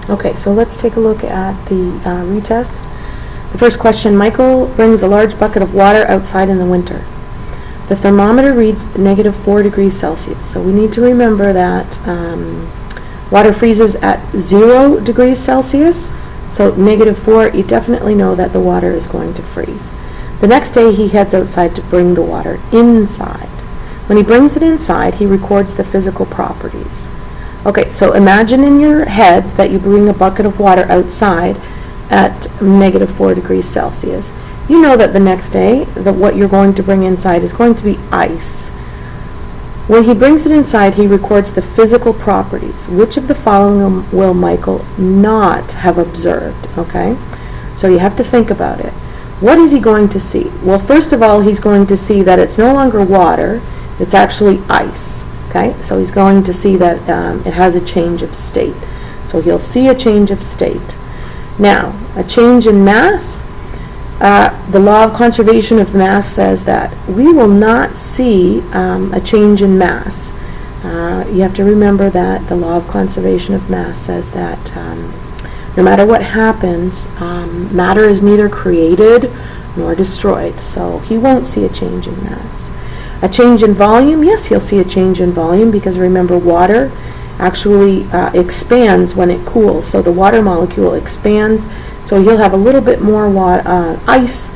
Okay, so let's take a look at the retest. The first question, Michael brings a large bucket of water outside in the winter. The thermometer reads -4 degrees Celsius. So we need to remember that water freezes at 0 degrees Celsius. So -4, you definitely know that the water is going to freeze. The next day he heads outside to bring the water inside. When he brings it inside, he records the physical properties. Okay, so imagine in your head that you bring a bucket of water outside at -4 degrees Celsius. You know that the next day, what you're going to bring inside is going to be ice. When he brings it inside, he records the physical properties. Which of the following will Michael not have observed? Okay, so you have to think about it. What is he going to see? Well, first of all, he's going to see that it's no longer water, it's actually ice. Okay, so he's going to see that it has a change of state. So he'll see a change of state. Now, a change in mass, the law of conservation of mass says that we will not see a change in mass. You have to remember that the law of conservation of mass says that no matter what happens, matter is neither created nor destroyed. So he won't see a change in mass. A change in volume, yes, he'll see a change in volume because remember, water actually expands when it cools. So the water molecule expands, so he'll have a little bit more ice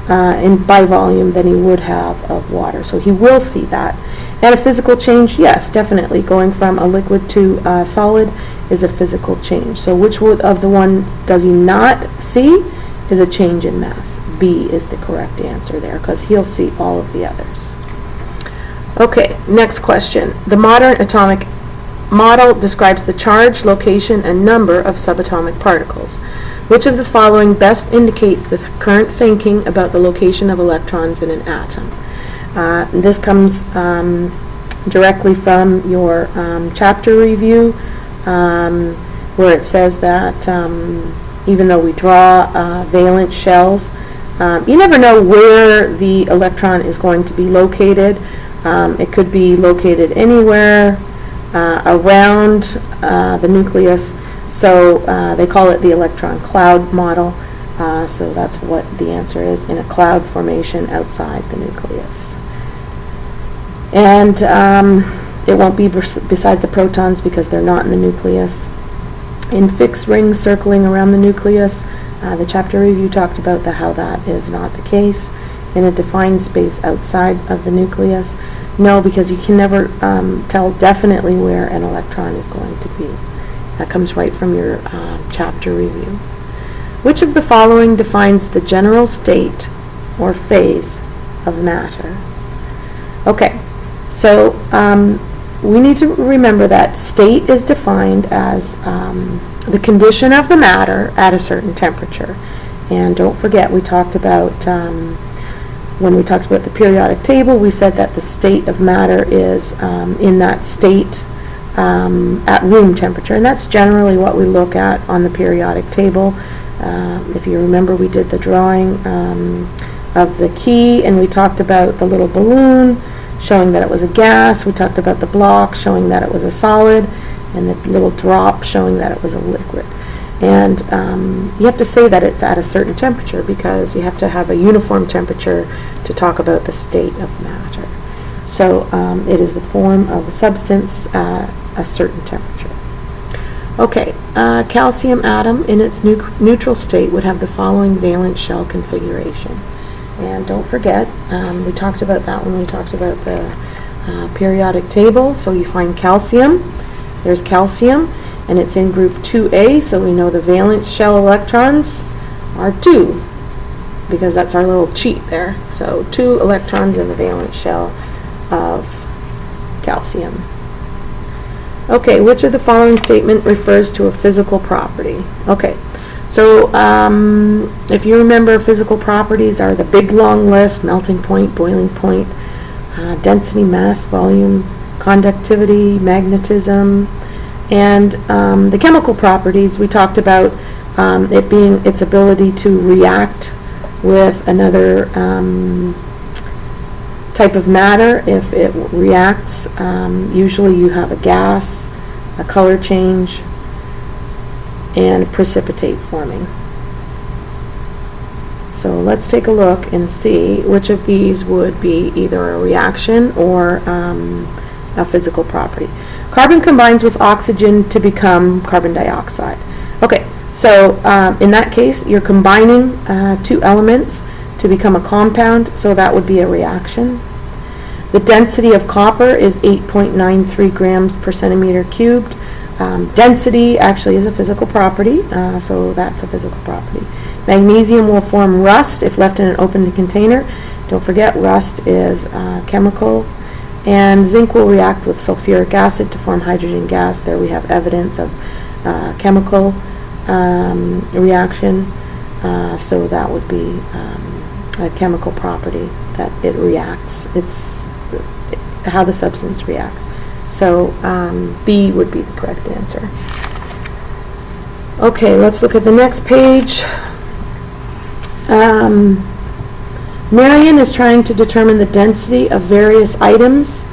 by volume than he would have of water. So he will see that. And a physical change, yes, definitely. Going from a liquid to solid is a physical change. So which of the one does he not see is a change in mass? B is the correct answer there because he'll see all of the others. Okay, next question. The modern atomic model describes the charge, location, and number of subatomic particles. Which of the following best indicates the current thinking about the location of electrons in an atom? This comes directly from your chapter review, where it says that even though we draw valence shells, you never know where the electron is going to be located. It could be located anywhere around the nucleus, so they call it the electron cloud model. So that's what the answer is, in a cloud formation outside the nucleus. And it won't be beside the protons because they're not in the nucleus. In fixed rings circling around the nucleus, the chapter review talked about how that is not the case. In a defined space outside of the nucleus, no, because you can never tell definitely where an electron is going to be. That comes right from your chapter review. Which of the following defines the general state or phase of matter? Okay, so we need to remember that state is defined as the condition of the matter at a certain temperature. And don't forget, we talked about when we talked about the periodic table, we said that the state of matter is in that state at room temperature, and that's generally what we look at on the periodic table. If you remember, we did the drawing of the key, and we talked about the little balloon showing that it was a gas. We talked about the block showing that it was a solid, and the little drop showing that it was a liquid. And you have to say that it's at a certain temperature because you have to have a uniform temperature to talk about the state of matter. So it is the form of a substance at a certain temperature. Okay, calcium atom in its neutral state would have the following valence shell configuration. And don't forget, we talked about that when we talked about the periodic table. So you find calcium, there's calcium, and it's in group 2A, so we know the valence shell electrons are 2, because that's our little cheat there. So 2 electrons in the valence shell of calcium. Okay, which of the following statement refers to a physical property? Okay, so if you remember, physical properties are the big long list: melting point, boiling point, density, mass, volume, conductivity, magnetism. And the chemical properties, we talked about it being its ability to react with another type of matter. If it reacts, usually you have a gas, a color change, and precipitate forming. So let's take a look and see which of these would be either a reaction or a physical property. Carbon combines with oxygen to become carbon dioxide. Okay, so in that case, you're combining two elements to become a compound, so that would be a reaction. The density of copper is 8.93 grams per centimeter cubed. Density actually is a physical property, so that's a physical property. Magnesium will form rust if left in an open container. Don't forget, rust is chemical. And zinc will react with sulfuric acid to form hydrogen gas. There we have evidence of chemical reaction. So that would be a chemical property that it reacts. It's how the substance reacts. So B would be the correct answer. Okay, let's look at the next page. Marion is trying to determine the density of various items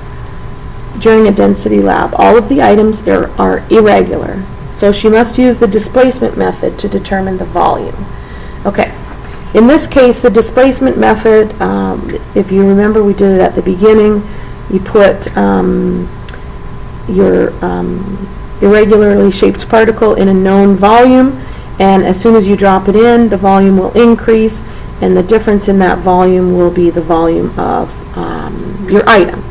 during a density lab. All of the items are irregular, so she must use the displacement method to determine the volume. Okay, in this case, the displacement method, if you remember, we did it at the beginning. You put your irregularly shaped particle in a known volume, and as soon as you drop it in, the volume will increase, and the difference in that volume will be the volume of your item.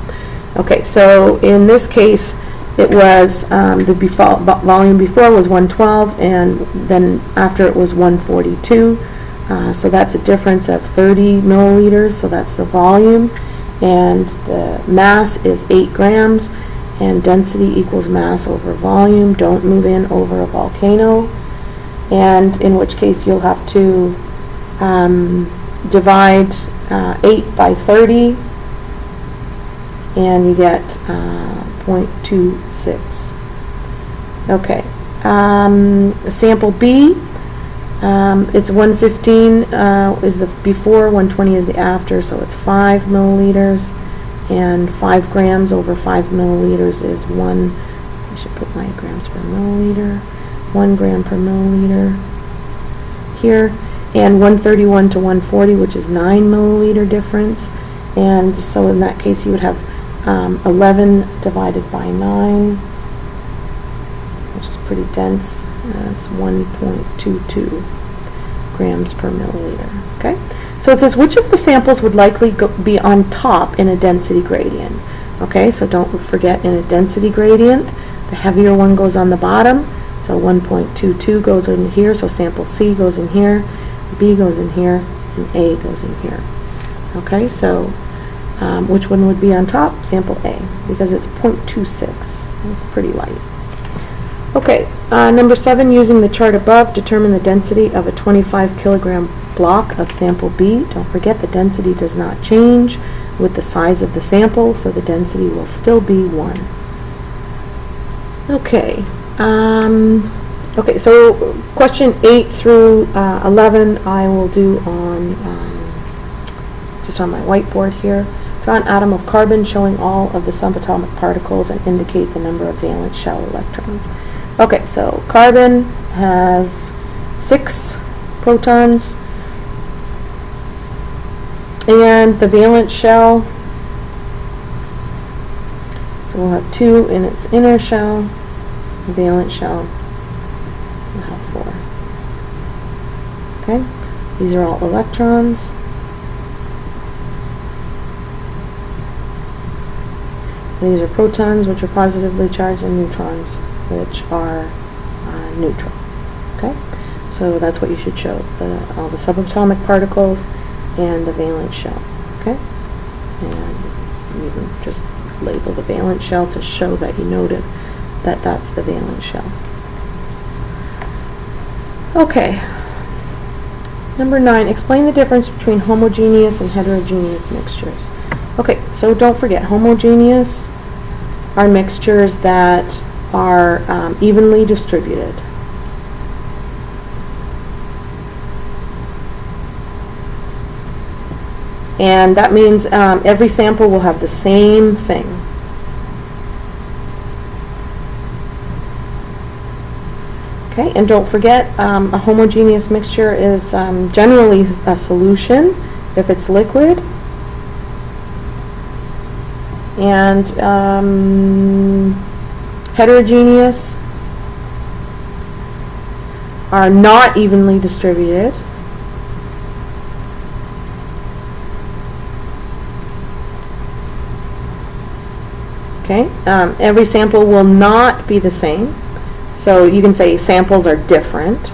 Okay, so in this case, it was the volume before was 112, and then after it was 142. So that's a difference of 30 milliliters, so that's the volume, and the mass is 8 grams, and density equals mass over volume. Don't move in over a volcano, and in which case you'll have to divide 8 by 30, and you get 0.26. Okay, sample B, it's 115 is the before, 120 is the after, so it's 5 milliliters, and 5 grams over 5 milliliters is 1, I should put my grams per milliliter, 1 gram per milliliter here, and 131 to 140, which is 9 milliliter difference, and so in that case you would have 11 divided by 9, which is pretty dense. That's 1.22 grams per milliliter. Okay, so it says which of the samples would likely be on top in a density gradient. Okay, so don't forget, in a density gradient, the heavier one goes on the bottom, so 1.22 goes in here, so sample C goes in here, B goes in here, and A goes in here. Okay, so which one would be on top? Sample A, because it's 0.26. It's pretty light. Okay, number 7, using the chart above, determine the density of a 25 kilogram block of sample B. Don't forget, the density does not change with the size of the sample, so the density will still be 1. Okay, okay, so question 8 through 11 I will do on just on my whiteboard here. Draw an atom of carbon showing all of the subatomic particles and indicate the number of valence shell electrons. Okay, so carbon has 6 protons, and the valence shell, so we'll have 2 in its inner shell, the valence shell will have 4. Okay, these are all electrons. These are protons, which are positively charged, and neutrons, which are neutral. Okay, so that's what you should show: all the subatomic particles and the valence shell. Okay, and you can just label the valence shell to show that you noted that that's the valence shell. Okay. Number 9. Explain the difference between homogeneous and heterogeneous mixtures. Okay, so don't forget, homogeneous are mixtures that are evenly distributed. And that means every sample will have the same thing. Okay, and don't forget, a homogeneous mixture is generally a solution if it's liquid, and heterogeneous are not evenly distributed. Okay, every sample will not be the same. So you can say samples are different.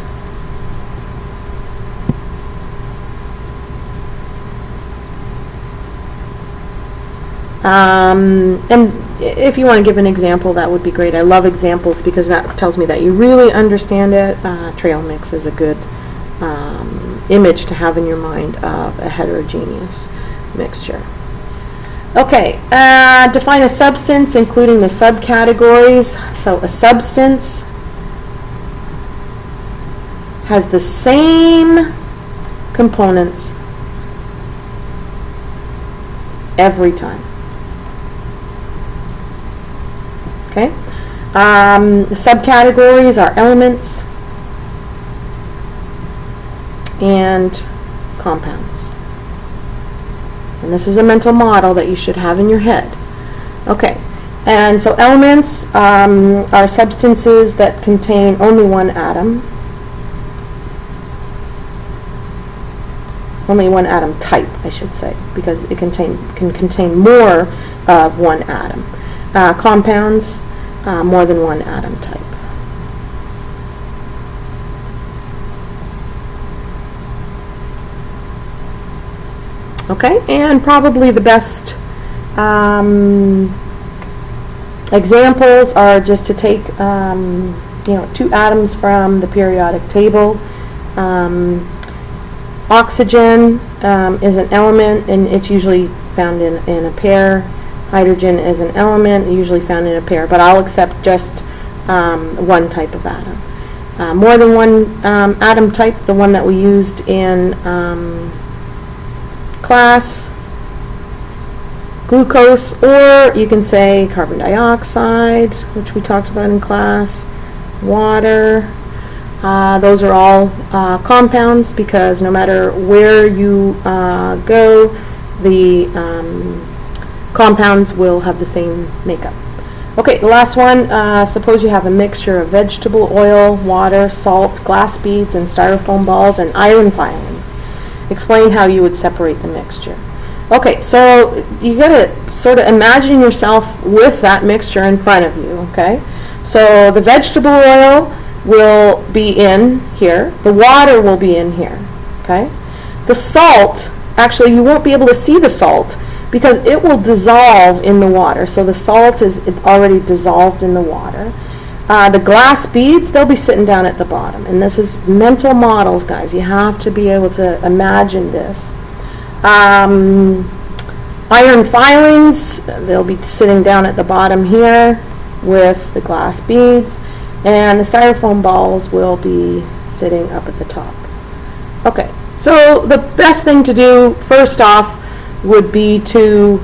And if you want to give an example, that would be great. I love examples because that tells me that you really understand it. Trail mix is a good image to have in your mind of a heterogeneous mixture. Okay, define a substance, including the subcategories. So a substance has the same components every time. Okay, subcategories are elements and compounds. And this is a mental model that you should have in your head. Okay, and so elements are substances that contain only one atom. Only one atom type, I should say, because it can contain more of one atom. Compounds, more than one atom type. Okay, and probably the best examples are just to take two atoms from the periodic table. Oxygen is an element, and it's usually found in a pair. Hydrogen is an element, usually found in a pair, but I'll accept just one type of atom. More than one atom type, the one that we used in class, glucose, or you can say carbon dioxide, which we talked about in class, water. Those are all compounds, because no matter where you go, the compounds will have the same makeup. Okay, the last one, suppose you have a mixture of vegetable oil, water, salt, glass beads, and styrofoam balls, and iron filings. Explain how you would separate the mixture. Okay, so you got to sort of imagine yourself with that mixture in front of you, okay? So the vegetable oil will be in here. The water will be in here, okay? The salt, actually you won't be able to see the salt because it will dissolve in the water. So the salt is already dissolved in the water. The glass beads, they'll be sitting down at the bottom. And this is mental models, guys. You have to be able to imagine this. Iron filings, they'll be sitting down at the bottom here with the glass beads. And the styrofoam balls will be sitting up at the top. Okay, so the best thing to do, first off, would be to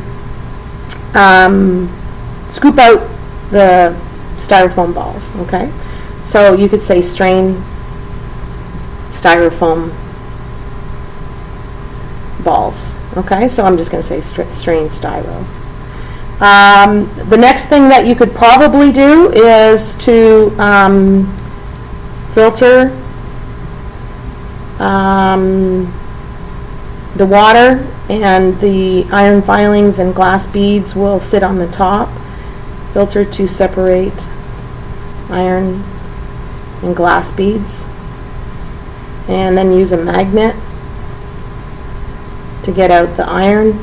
scoop out the styrofoam balls, okay? So you could say strain styrofoam balls, okay? So I'm just going to say strain styro. The next thing that you could probably do is to filter the water, and the iron filings and glass beads will sit on the top. Filter to separate iron and glass beads, and then use a magnet to get out the iron.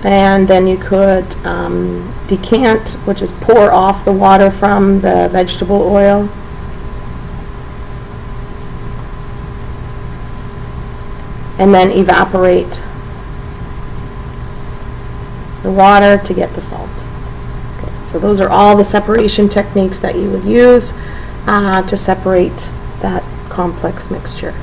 And then you could decant, which is pour off the water from the vegetable oil. And then evaporate the water to get the salt. Okay, so those are all the separation techniques that you would use to separate that complex mixture.